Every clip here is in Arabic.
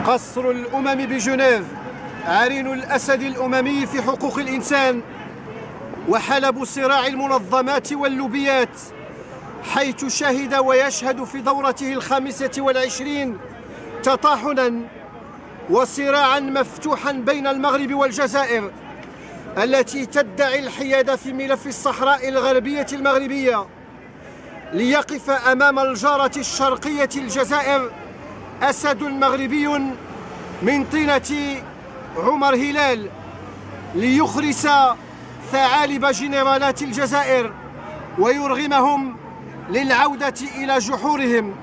قصر الأمم بجنيف عرين الأسد الأممي في حقوق الإنسان وحلب صراع المنظمات واللوبيات، حيث شهد ويشهد في دورته 25 تطاحناً وصراعاً مفتوحاً بين المغرب والجزائر التي تدعي الحياد في ملف الصحراء الغربية المغربية، ليقف أمام الجارة الشرقية الجزائر أسد مغربي من طينة عمر هلال ليخرس ثعالب جنرالات الجزائر ويرغمهم للعودة إلى جحورهم.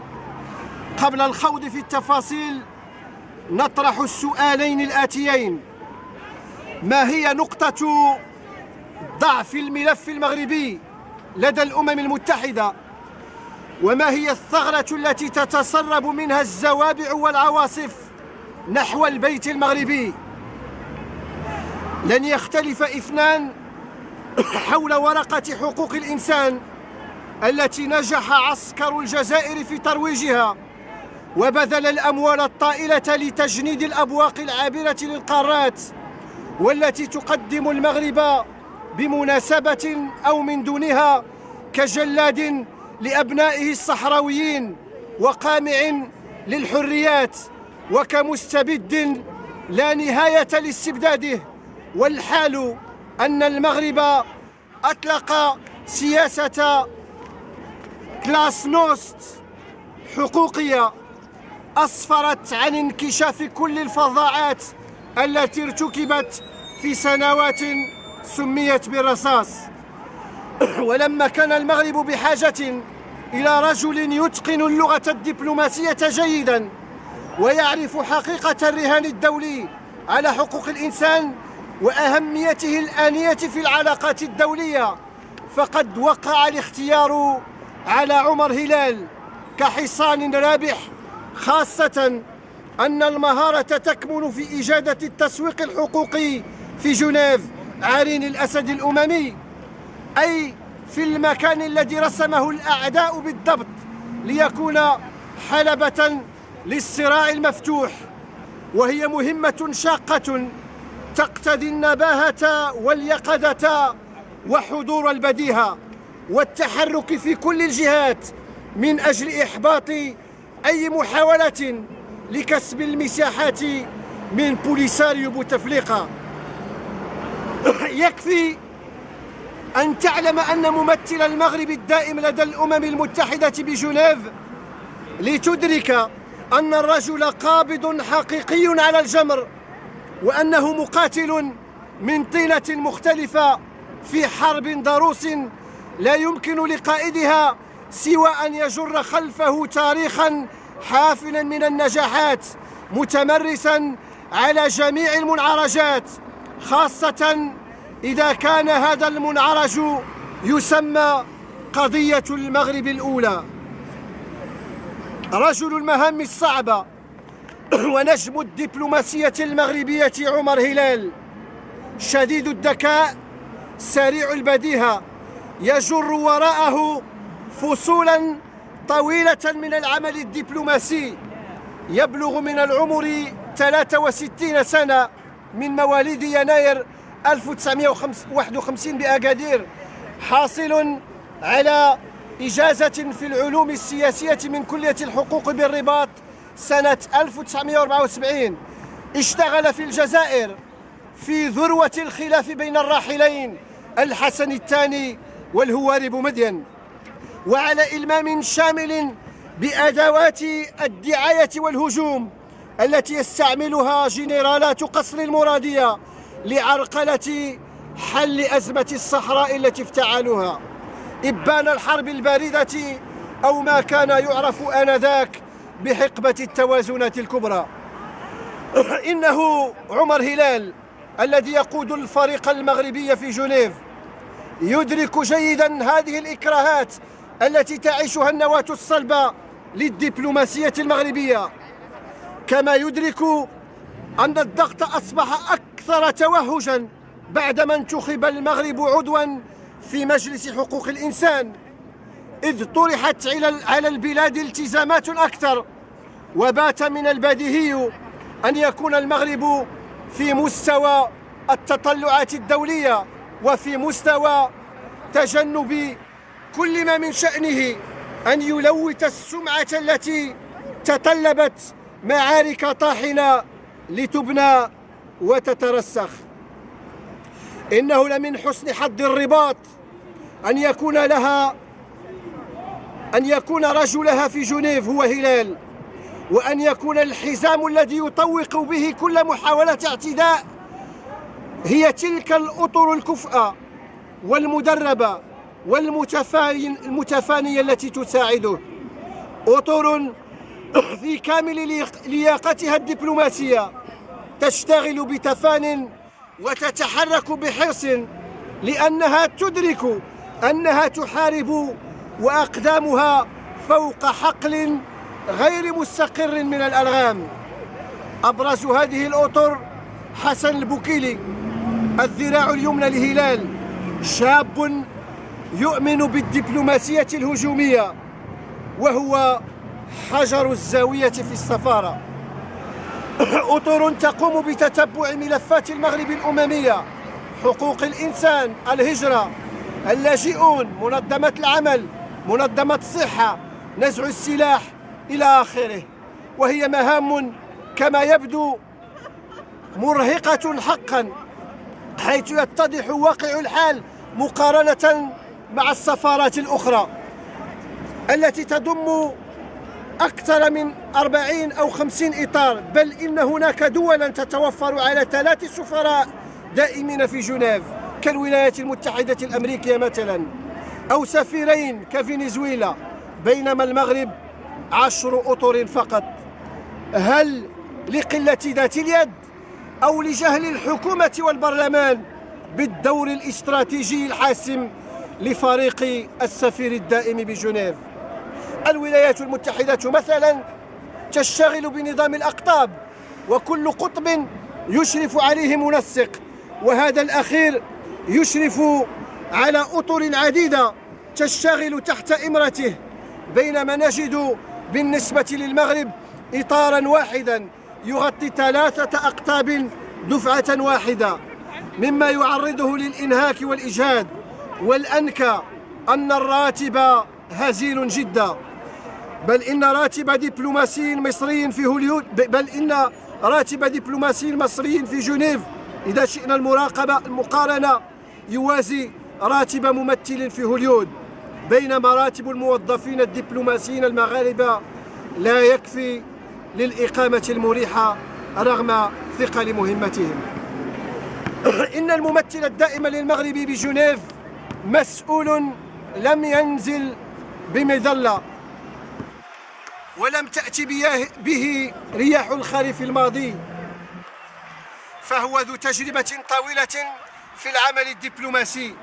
قبل الخوض في التفاصيل نطرح السؤالين الآتيين: ما هي نقطة ضعف الملف المغربي لدى الأمم المتحدة؟ وما هي الثغرة التي تتسرب منها الزوابع والعواصف نحو البيت المغربي؟ لن يختلف اثنان حول ورقة حقوق الإنسان التي نجح عسكر الجزائر في ترويجها وبذل الأموال الطائلة لتجنيد الأبواق العابرة للقارات، والتي تقدم المغرب بمناسبة أو من دونها كجلاد لأبنائه الصحراويين وقامع للحريات وكمستبد لا نهاية لاستبداده. والحال أن المغرب أطلق سياسة كلاس نوست حقوقية أسفرت عن انكشاف كل الفظاعات التي ارتكبت في سنوات سميت بالرصاص. ولما كان المغرب بحاجة إلى رجل يتقن اللغة الدبلوماسية جيداً ويعرف حقيقة الرهان الدولي على حقوق الإنسان وأهميته الآنية في العلاقات الدولية، فقد وقع الاختيار على عمر هلال كحصان رابح، خاصة أن المهارة تكمن في إجادة التسويق الحقوقي في جنيف عرين الأسد الأممي، أي في المكان الذي رسمه الأعداء بالضبط ليكون حلبة للصراع المفتوح. وهي مهمة شاقة تقتضي النباهة واليقظة وحضور البديهة والتحرك في كل الجهات من أجل إحباط أي محاولة لكسب المساحات من بوليساريو بوتفليقة. يكفي أن تعلم أن ممثل المغرب الدائم لدى الأمم المتحدة بجنيف لتدرك أن الرجل قابض حقيقي على الجمر، وأنه مقاتل من طينة مختلفة في حرب ضروس لا يمكن لقائدها سوى أن يجر خلفه تاريخا حافلا من النجاحات، متمرسا على جميع المنعرجات، خاصة إذا كان هذا المنعرج يسمى قضية المغرب الأولى. رجل المهام الصعبة ونجم الدبلوماسية المغربية عمر هلال، شديد الذكاء، سريع البديهة، يجر وراءه فصولا طويلة من العمل الدبلوماسي، يبلغ من العمر 63 سنة، من مواليد يناير 1951 بأكادير، حاصل على إجازة في العلوم السياسية من كلية الحقوق بالرباط سنة 1974. اشتغل في الجزائر في ذروة الخلاف بين الراحلين الحسن الثاني والهواري بومدين، وعلى إلمام شامل بأدوات الدعاية والهجوم التي يستعملها جنرالات قصر المرادية لعرقلة حل أزمة الصحراء التي افتعلوها، إبان الحرب الباردة أو ما كان يعرف آنذاك بحقبة التوازنات الكبرى. إنه عمر هلال الذي يقود الفريق المغربي في جنيف يدرك جيدا هذه الإكراهات التي تعيشها النواة الصلبة للدبلوماسية المغربية، كما يدرك أن الضغط أصبح أكثر توهجا بعدما انتخب المغرب عضوا في مجلس حقوق الإنسان، إذ طرحت على البلاد التزامات أكثر، وبات من البديهي أن يكون المغرب في مستوى التطلعات الدولية وفي مستوى تجنب كل ما من شأنه أن يلوث السمعة التي تطلبت معارك طاحنة لتبنى وتترسخ. إنه لمن حسن حظ الرباط أن يكون رجلها في جنيف هو هلال، وأن يكون الحزام الذي يطوق به كل محاولة اعتداء هي تلك الأطر الكفءة والمدربة والمتفانية التي تساعده، أطر في كامل لياقتها الدبلوماسية، تشتغل بتفان وتتحرك بحرص لأنها تدرك أنها تحارب وأقدامها فوق حقل غير مستقر من الألغام. أبرز هذه الأطر حسن البوكيلي، الذراع اليمنى لهلال، شاب يؤمن بالدبلوماسية الهجومية وهو حجر الزاوية في السفارة. أطر تقوم بتتبع ملفات المغرب الأممية، حقوق الإنسان، الهجرة، اللاجئون، منظمة العمل، منظمة الصحة، نزع السلاح إلى آخره، وهي مهام كما يبدو مرهقة حقا، حيث يتضح واقع الحال مقارنة مع السفارات الأخرى التي تضم أكثر من 40 أو 50 إطار، بل إن هناك دولا تتوفر على 3 سفراء دائمين في جنيف كالولايات المتحدة الأمريكية مثلا، أو سفيرين كفنزويلا، بينما المغرب 10 أطر فقط. هل لقلة ذات اليد أو لجهل الحكومة والبرلمان بالدور الاستراتيجي الحاسم لفريق السفير الدائم بجنيف؟ الولايات المتحدة مثلا تشتغل بنظام الأقطاب، وكل قطب يشرف عليه منسق، وهذا الأخير يشرف على أطر عديدة تشتغل تحت إمرته، بينما نجد بالنسبة للمغرب إطارا واحدا يغطي 3 أقطاب دفعة واحدة، مما يعرضه للإنهاك والإجهاد. والأنكى أن الراتب هزيل جدا، بل إن راتب دبلوماسي مصري في هوليود، بل إن راتب دبلوماسي مصري في جنيف إذا شئنا المقارنة يوازي راتب ممثل في هوليود، بينما راتب الموظفين الدبلوماسيين المغاربة لا يكفي للإقامة المريحة رغم ثقل مهمتهم. إن الممثل الدائم للمغرب بجنيف مسؤول لم ينزل بمظلة، ولم تأتي به رياح الخريف الماضي، فهو ذو تجربة طويلة في العمل الدبلوماسي،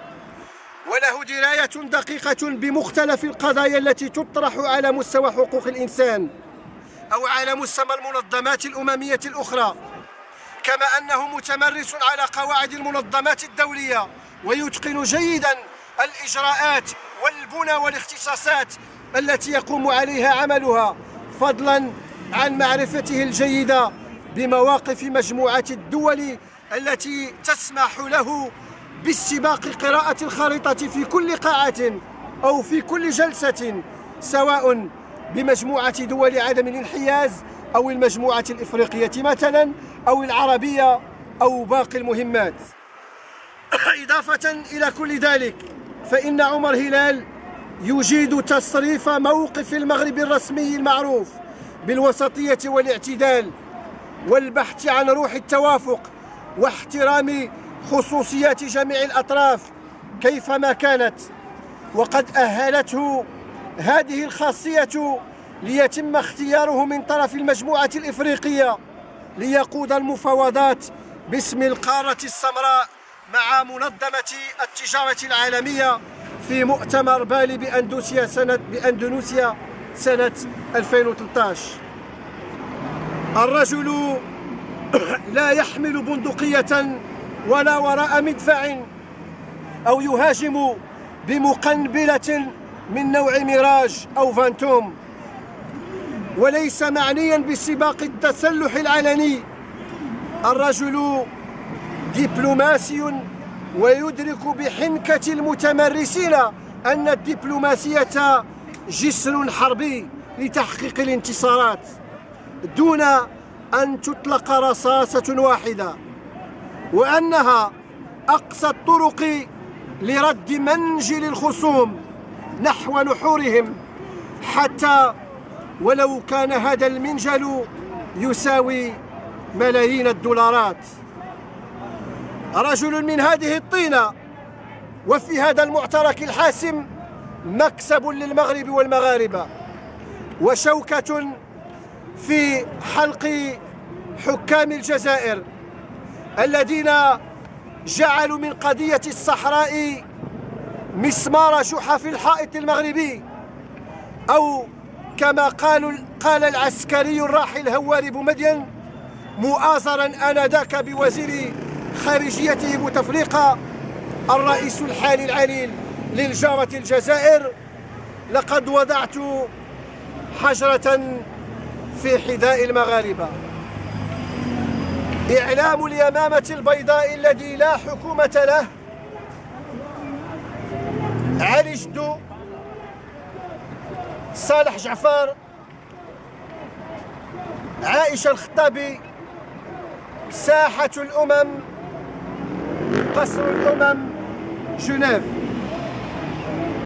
وله دراية دقيقة بمختلف القضايا التي تطرح على مستوى حقوق الإنسان أو على مستوى المنظمات الأممية الأخرى، كما أنه متمرس على قواعد المنظمات الدولية، ويتقن جيدا الإجراءات والبنى والاختصاصات التي يقوم عليها عملها، فضلا عن معرفته الجيدة بمواقف مجموعة الدول التي تسمح له باستباق قراءة الخريطة في كل قاعة أو في كل جلسة، سواء بمجموعة دول عدم الانحياز أو المجموعة الإفريقية مثلا أو العربية أو باقي المهمات. إضافة إلى كل ذلك، فإن عمر هلال يجيد تصريف موقف المغرب الرسمي المعروف بالوسطية والاعتدال والبحث عن روح التوافق واحترام خصوصيات جميع الأطراف كيفما كانت، وقد أهلته هذه الخاصية ليتم اختياره من طرف المجموعة الإفريقية ليقود المفاوضات باسم القارة السمراء مع منظمة التجارة العالمية في مؤتمر بالي بأندونيسيا سنة 2013. الرجل لا يحمل بندقية ولا وراء مدفع أو يهاجم بمقنبلة من نوع ميراج أو فانتوم، وليس معنيا بسباق التسلح العلني الرجل دبلوماسي ويدرك بحنكة المتمرسين أن الدبلوماسية جسر حربي لتحقيق الانتصارات دون أن تطلق رصاصة واحدة، وأنها أقصى الطرق لرد منجل الخصوم نحو نحورهم، حتى ولو كان هذا المنجل يساوي ملايين الدولارات. رجل من هذه الطينة وفي هذا المعترك الحاسم مكسب للمغرب والمغاربة، وشوكة في حلق حكام الجزائر الذين جعلوا من قضية الصحراء مسمار شحف الحائط المغربي، أو كما قال العسكري الراحل هواري بومدين مؤازرا آنذاك بوزير خارجيته بوتفليقة الرئيس الحالي العليل للجارة الجزائر: لقد وضعت حجرة في حذاء المغاربة. إعلام اليمامة البيضاء الذي لا حكومة له، علي جدو، صالح جعفر، عائشة الخطابي، ساحة الأمم، قصر الأمم، جنيف.